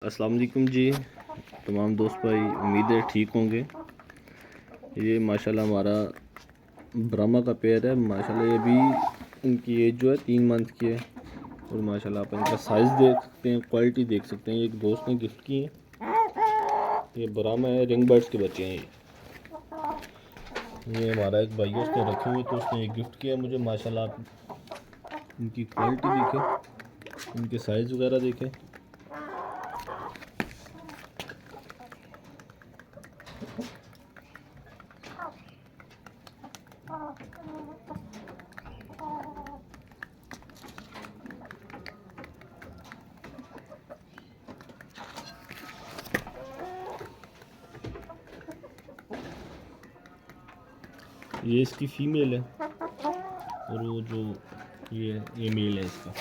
अस्सलाम वालेकुम जी तमाम दोस्त भाई, उम्मीद है ठीक होंगे। ये माशाल्लाह हमारा ब्राह्मा का पेयर है। माशाल्लाह ये भी इनकी एज जो है 3 मंथ की है और माशाल्लाह आप इनका साइज़ देख सकते हैं, क्वालिटी देख सकते हैं। एक दोस्त ने गिफ्ट की है। ये ब्राह्मा है, रिंग बर्ड्स के बच्चे हैं ये हमारा एक भाई है, उसने रखे हुए तो उसने एक गिफ्ट किया मुझे। माशाल्लाह आप इनकी क्वालिटी देखें, इनके साइज़ वगैरह देखें। ये इसकी फ़ीमेल है और वो जो ये मेल है इसका।